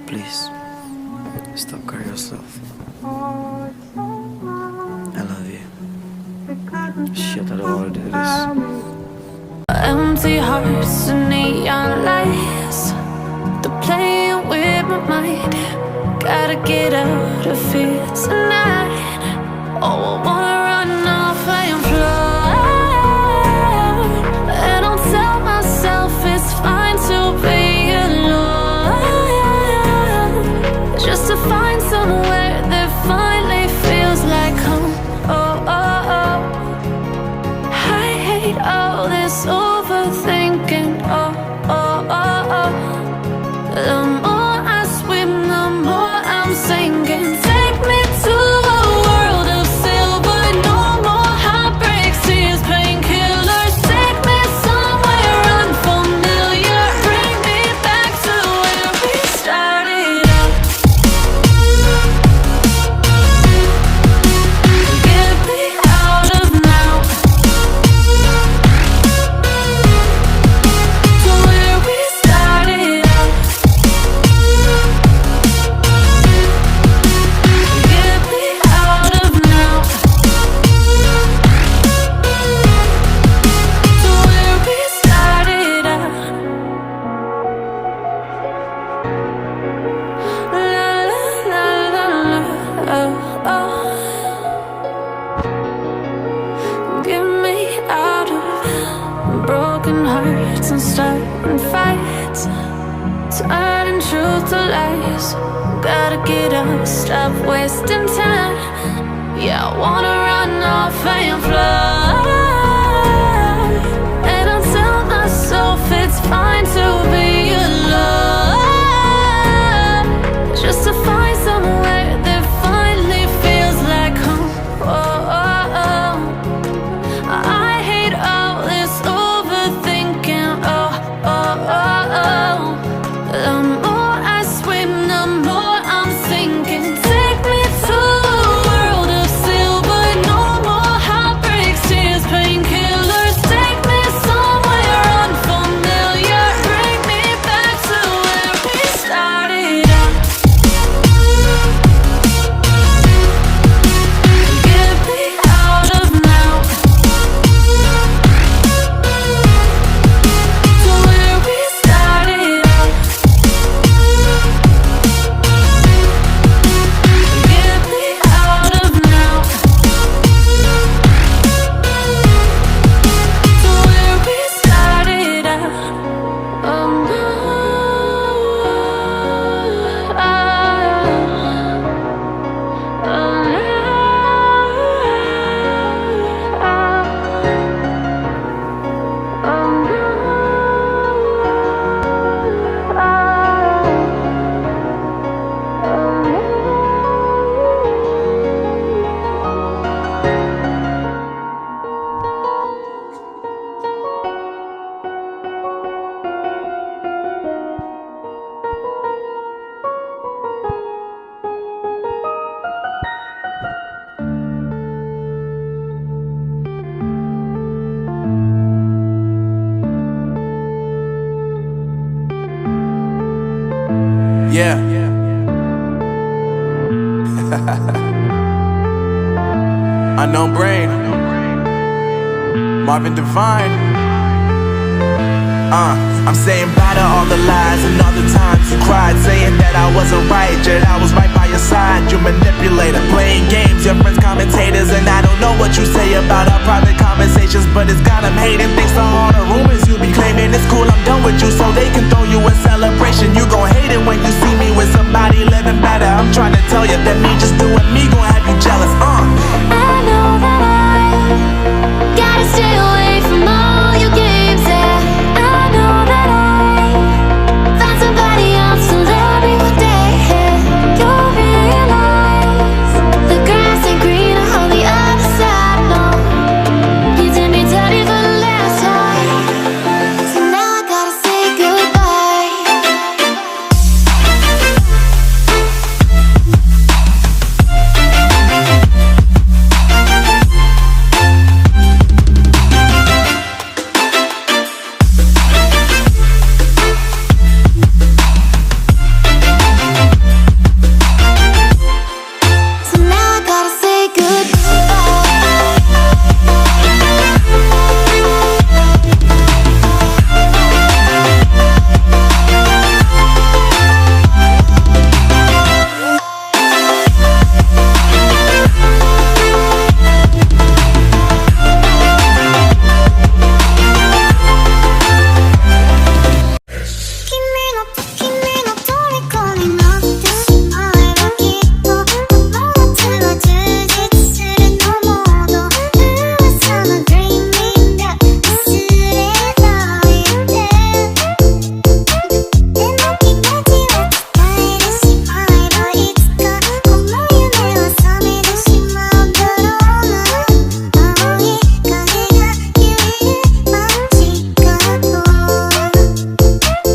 Please, stop crying yourself. I love you. Shit, I don't want to do this. Empty hearts and neon lights, they're playing with my mind. Gotta get out of here tonight. Oh, I wanna run off and fly, and I'll tell myself it's fine to be alone, just to find somewhere that finally feels like home. Oh, oh, oh. I hate all this overthinking. Oh, oh, oh, oh. The more I swim, the more I'm sinking. Take me to a world of silver. No more heartbreaks, tears, painkillers. Take me somewhere unfamiliar. Bring me back to where we started out. Get me out of now, to where we started out. Get me out of now, to where we started out. La la la la la, oh, oh. Get me out of broken hearts and starting fights, turning truth to lies. Gotta get up, stop wasting time. Yeah, I wanna run off and fly, and I'll tell myself it's fine to be alone, just to find somewhere that finally feels like home. Oh, oh, oh. I hate all this overthinking. Oh, oh, oh, oh. The more I swim, the more I'm sinking. Take me to a world of silver. No more heartbreaks, tears, painkillers. Take me somewhere unfamiliar. Bring me back to where we started out. Get me out of now, to where we started out. Get me out of now, to where we started out. Oh no, Yeah. Unknown Brain, Marvin Divine. I'm saying bye to all the lies and all the times you cried, saying that I wasn't right, yet I was right by your side. You manipulator, playing games, your friends commentators, and I don't know what you say about our private conversations, but it's got them hating. Thanks to all the rumors you be claiming, it's cool, I'm done with you, so they can throw you a celebration.